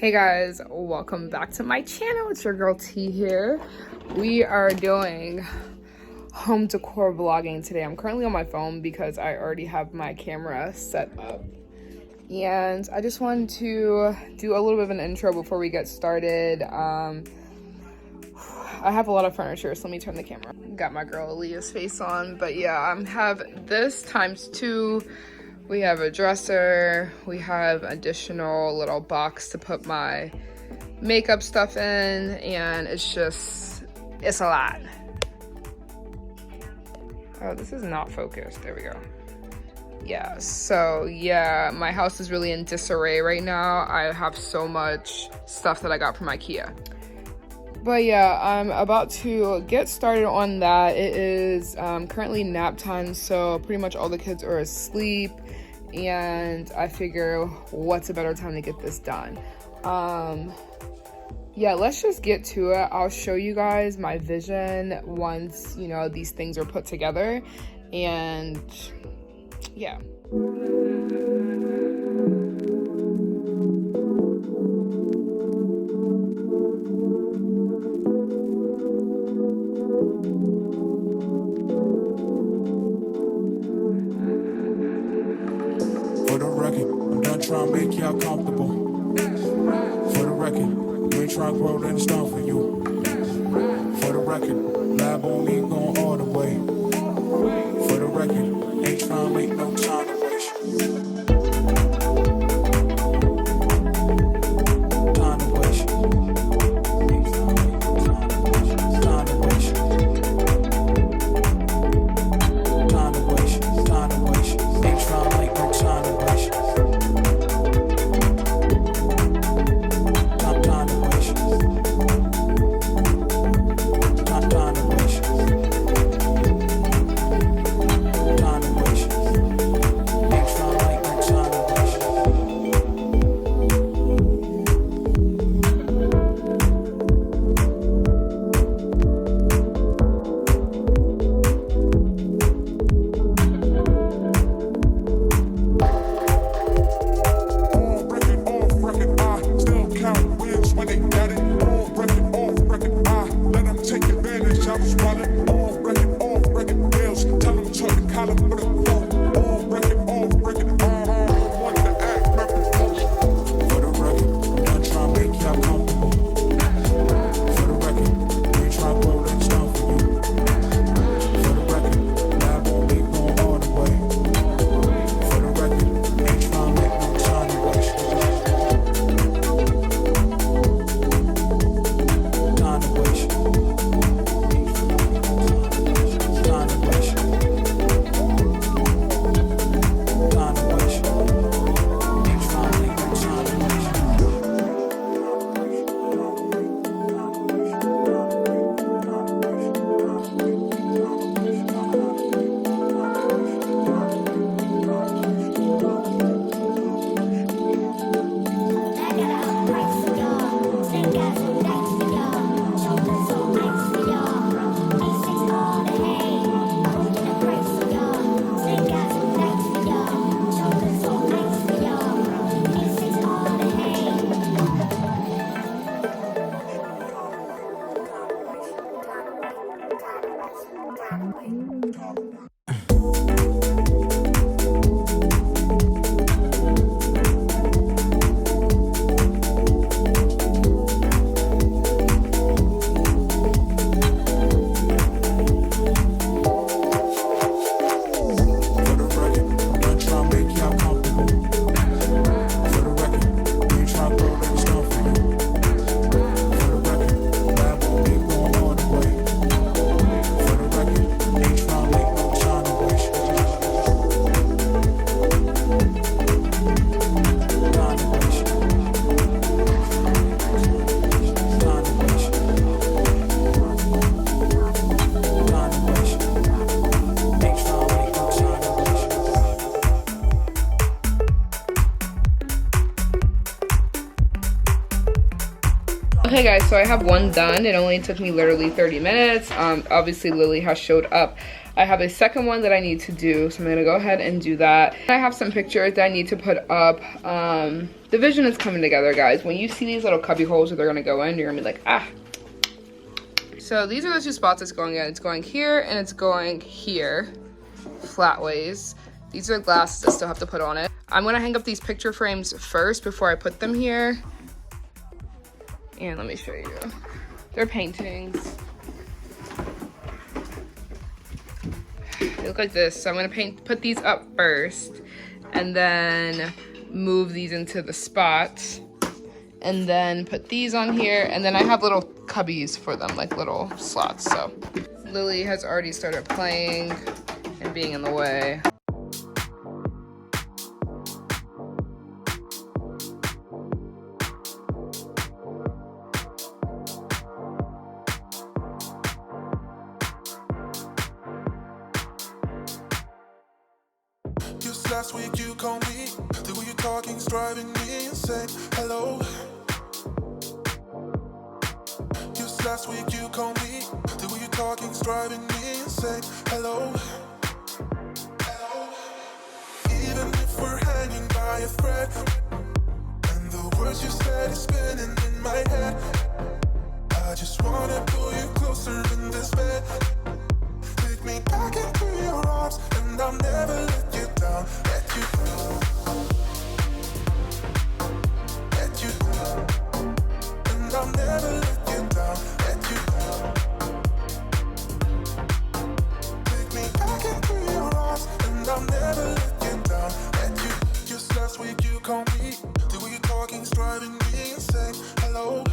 Hey guys, welcome back to my channel. It's your girl T here. We are doing home decor vlogging today. I'm currently on my phone because I already have my camera set up. And I just wanted to do a little bit of an intro before we get started. I have a lot of furniture, so let me turn the camera. Got my girl Aaliyah's face on, but yeah, I have this ×2. We have a dresser, we have additional little box to put my makeup stuff in, and it's a lot. Oh, this is not focused, there we go. Yeah, so yeah, my house is really in disarray right now. I have so much stuff that I got from Ikea. But yeah, I'm about to get started on that. It is currently nap time, so pretty much all the kids are asleep, and I figure what's a better time to get this done. Yeah, let's just get to it. I'll show you guys my vision once, you know, these things are put together, and yeah. Try and make y'all comfortable. For the record, we ain't try to grow that stuff for you. For the record, lab on me going all the way. For the record, ain't try to make no time to waste. Time to waste. Time to waste. Time to waste. Time to waste. Ain't try to make no time to waste. so I have one done. It only took me literally 30 minutes. Obviously Lily has showed up. I have a second one that I need to do, so I'm gonna go ahead and do that. I have some pictures that I need to put up. The vision is coming together, guys. When you see these little cubby holes that they're gonna go in, you're gonna be like, ah. So these are the two spots it's going in. It's going here and it's going here, flat ways. These are glasses I still have to put on it. I'm gonna hang up these picture frames first before I put them here. And let me show you. They're paintings. They look like this. So I'm gonna put these up first and then move these into the spots and then put these on here. And then I have little cubbies for them, like little slots. So Lily has already started playing and being in the way. Last week you called me, the way you're talking's driving me insane. Hello. Just last week you called me, the way you're talking's driving me insane. Hello. Hello. Even if we're hanging by a thread, and the words you said is spinning in my head, I just wanna pull you closer in this bed. Take me back into your arms, and I'll never let you down. Let you down, and I'll never let you down. Let you take me back into your arms, and I'll never let you down. Let you. Just last week you called me, the way you're talking's driving me insane. Hello.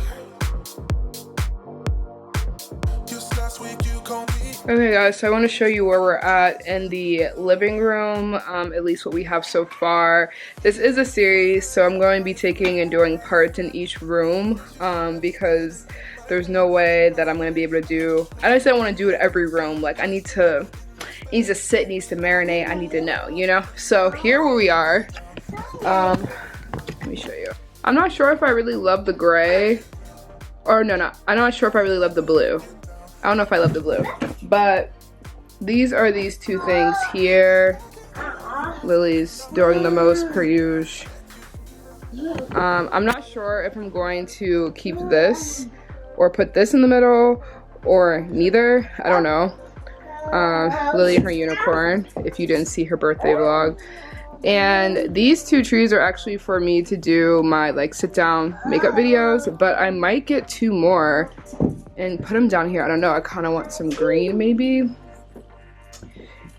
Just last week you called me. Okay guys, so I want to show you where we're at in the living room, at least what we have so far. This is a series, so I'm going to be taking and doing parts in each room, because there's no way that I'm going to be able to do, I just don't want to do it every room. Like it needs to sit, it needs to marinate, I need to know, you know? So here where we are, let me show you. I'm not sure if I really love the gray, or no, I'm not sure if I really love the blue. I don't know if I love the blue, but these are these two things here. Lily's doing the most per usual. I'm not sure if I'm going to keep this or put this in the middle or neither. I don't know. Lily and her unicorn, if you didn't see her birthday vlog. And these two trees are actually for me to do my like sit down makeup videos, but I might get two more and put them down here. I don't know, I kind of want some green maybe.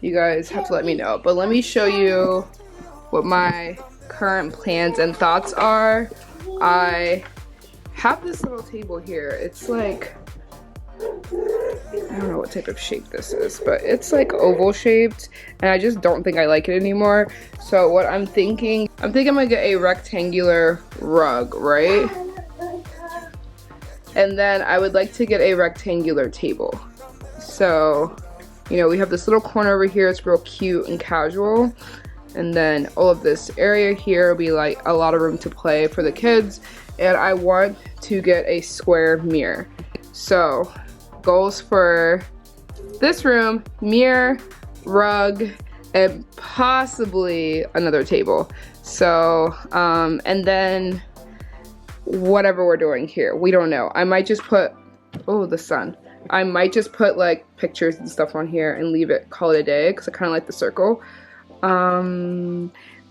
You guys have to let me know, but let me show you what my current plans and thoughts are. I have this little table here. It's like, I don't know what type of shape this is, but it's like oval shaped and I just don't think I like it anymore. So what I'm thinking I'm gonna get a rectangular rug, right? And then I would like to get a rectangular table. So, you know, we have this little corner over here. It's real cute and casual. And then all of this area here will be like a lot of room to play for the kids. And I want to get a square mirror. So, goals for this room: mirror, rug, and possibly another table. So, and then whatever we're doing here, we don't know. I might just put, oh, the sun. I might just put like pictures and stuff on here and leave it, call it a day, because I kind of like the circle.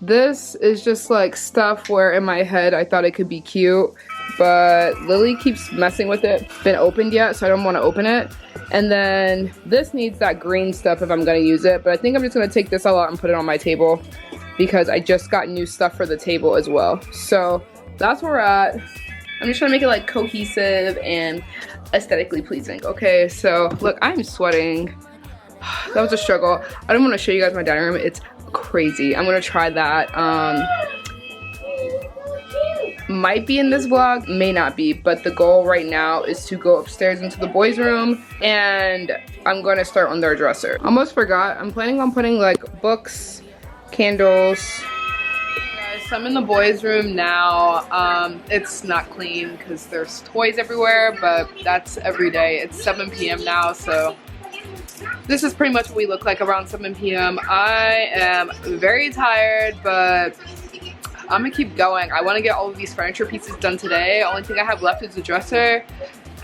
This is just like stuff where in my head I thought it could be cute, but Lily keeps messing with it. It's been opened yet, so I don't want to open it. And then this needs that green stuff if I'm going to use it, but I think I'm just going to take this all out and put it on my table because I just got new stuff for the table as well. So that's where we're at. I'm just trying to make it like cohesive and aesthetically pleasing. Okay, so look, I'm sweating. That was a struggle. I don't want to show you guys my dining room. It's crazy. I'm gonna try that. Might be in this vlog, may not be, but the goal right now is to go upstairs into the boys' room and I'm gonna start on their dresser. Almost forgot, I'm planning on putting like books, candles. so I'm in the boys' room now. It's not clean because there's toys everywhere, but that's every day. It's 7 p.m. now, so this is pretty much what we look like around 7 p.m. I am very tired, but I'm gonna keep going. I want to get all of these furniture pieces done today. Only thing I have left is the dresser.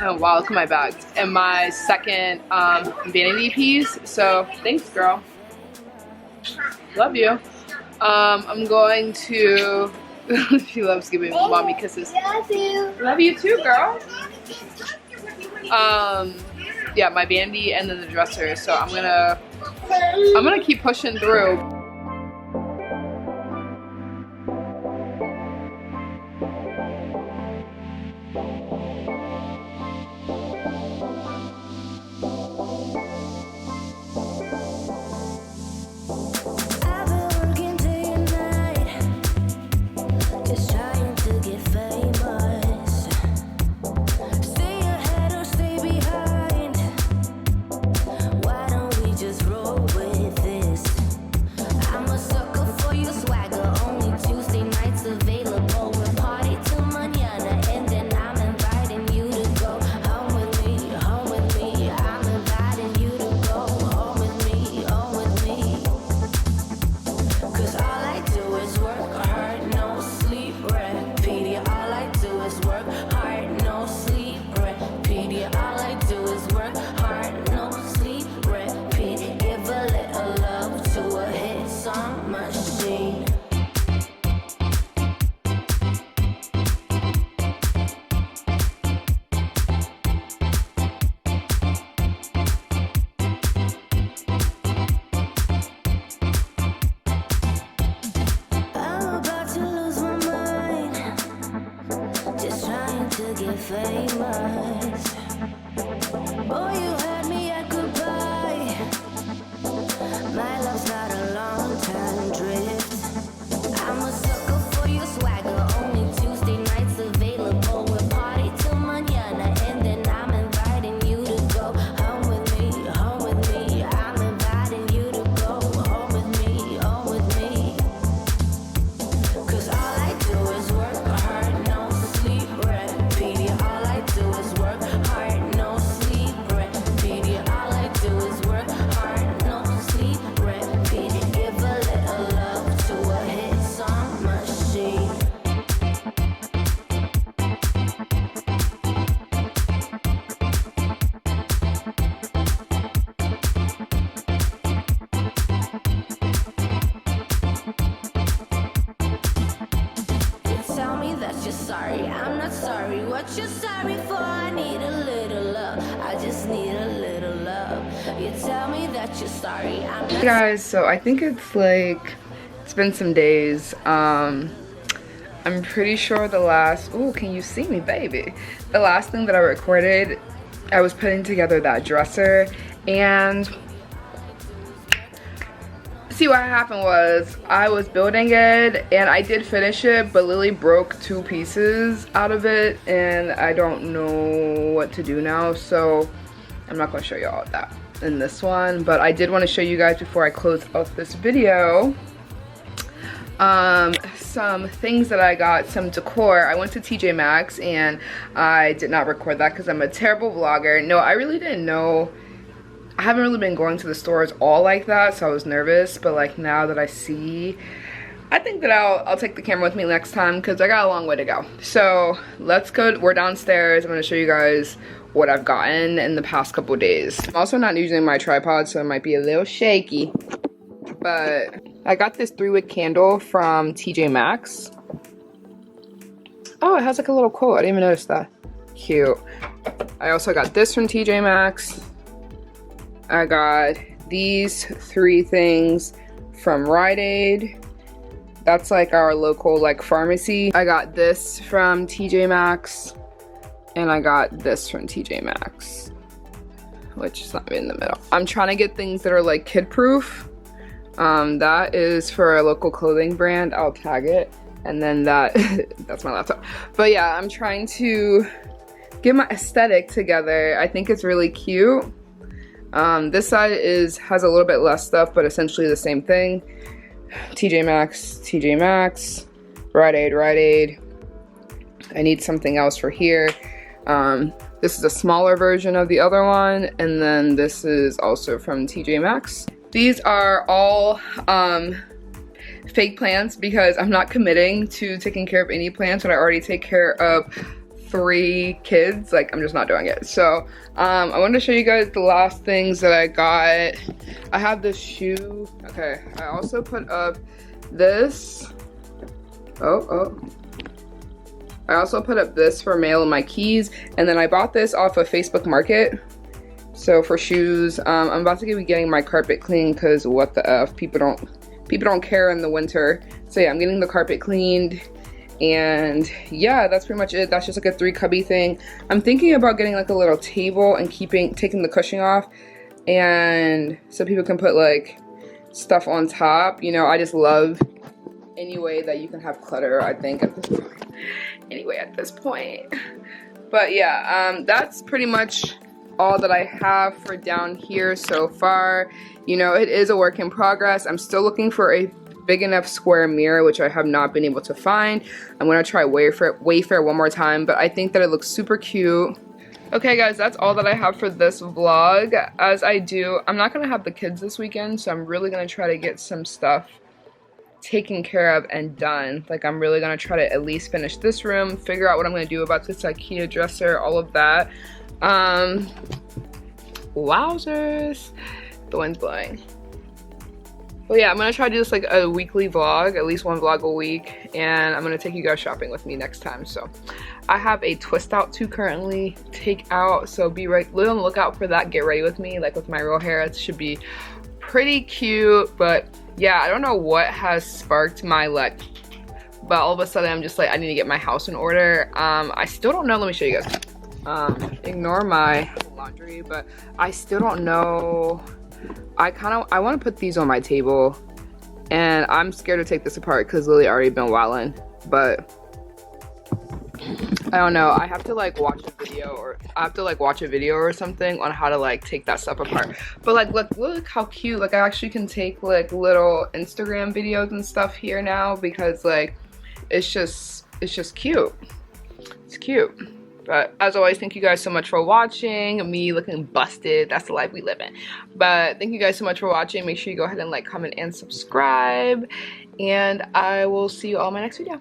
Oh wow, look at my bags. And my second vanity piece. So thanks, girl. Love you. I'm going to she loves giving mommy kisses. Love you. Love you too, girl. Yeah, my vanity and then the dresser. So I'm gonna keep pushing through. Famous. Boy, you had me at goodbye. My love's got a long time drift. I'm a sucker for your swagger. Only Tuesday nights available. We'll party till mañana, and then I'm inviting you to go home with me, home with me. I'm inviting you to go home with me, home with me. 'Cause all I do is work hard, no sleep, repeat. All I do is work hard, no sleep, repeat. All I do is work hard, no sleep, repeat. Give a little love to a hit song machine. You tell me that you're sorry, I'm not sorry. What you're sorry for? I need a little love. I just need a little love. You tell me that you're sorry, I'm not Hey guys, so I think it's been some days. I'm pretty sure the last, oh, can you see me, baby? The last thing that I recorded, I was putting together that dresser, and see what happened was I was building it and I did finish it, but Lily broke 2 pieces out of it and I don't know what to do now, so I'm not going to show you all of that in this one. But I did want to show you guys before I close out this video some things that I got, some decor. I went to TJ Maxx and I did not record that because I'm a terrible vlogger. No, I really didn't know. I haven't really been going to the stores all like that, so I was nervous, but like now that I see, I think that I'll take the camera with me next time because I got a long way to go. So let's go. We're downstairs. I'm going to show you guys what I've gotten in the past couple days. I'm also not using my tripod, so it might be a little shaky, but I got this 3-wick candle from TJ Maxx. Oh, it has like a little quote. I didn't even notice that. Cute. I also got this from TJ Maxx. I got these 3 things from Rite Aid. That's like our local like pharmacy. I got this from TJ Maxx. And I got this from TJ Maxx, which is not in the middle. I'm trying to get things that are like kid proof. That is for a local clothing brand. I'll tag it. And then that, that's my laptop. But yeah, I'm trying to get my aesthetic together. I think it's really cute. This side has a little bit less stuff, but essentially the same thing. TJ Maxx, TJ Maxx. Rite Aid. I need something else for here. This is a smaller version of the other one, and then this is also from TJ Maxx. These are all fake plants because I'm not committing to taking care of any plants when I already take care of 3 kids. Like, I'm just not doing it. So I wanted to show you guys the last things that I got. I have this shoe. Okay, I also put up this. I also put up this for mail and my keys, and then I bought this off of Facebook Market. So for shoes, I'm about to be getting my carpet cleaned because what the F, people don't care in the winter. So yeah, I'm getting the carpet cleaned, and yeah, that's pretty much it. That's just like a 3 cubby thing. I'm thinking about getting like a little table and taking the cushion off, and so people can put like stuff on top. You know, I just love any way that you can have clutter, I think, at this point. Anyway, at this point. But yeah, that's pretty much all that I have for down here so far. You know, it is a work in progress. I'm still looking for a big enough square mirror, which I have not been able to find. I'm gonna try Wayfair one more time, but I think that it looks super cute. Okay guys, that's all that I have for this vlog. As I do, I'm not gonna have the kids this weekend, so I'm really gonna try to get some stuff taken care of and done. Like, I'm really gonna try to at least finish this room, figure out what I'm gonna do about this Ikea dresser, all of that. Wowzers, the wind's blowing. But yeah, I'm gonna try to do this like a weekly vlog, at least 1 vlog a week, and I'm gonna take you guys shopping with me next time. So I have a twist out to currently take out, so be on the lookout for that. Get ready with me, like with my real hair. It should be pretty cute. But yeah, I don't know what has sparked my like, but all of a sudden I'm just like, I need to get my house in order. I still don't know. Let me show you guys. Ignore my laundry, but I still don't know. I want to put these on my table, and I'm scared to take this apart because Lily already been wilding. But I don't know. I have to like watch a video or something on how to like take that stuff apart. But like, look how cute. Like, I actually can take like little Instagram videos and stuff here now because like it's just cute. It's cute. But as always, thank you guys so much for watching. Me looking busted, that's the life we live in. But thank you guys so much for watching. Make sure you go ahead and like, comment, and subscribe, and I will see you all in my next video.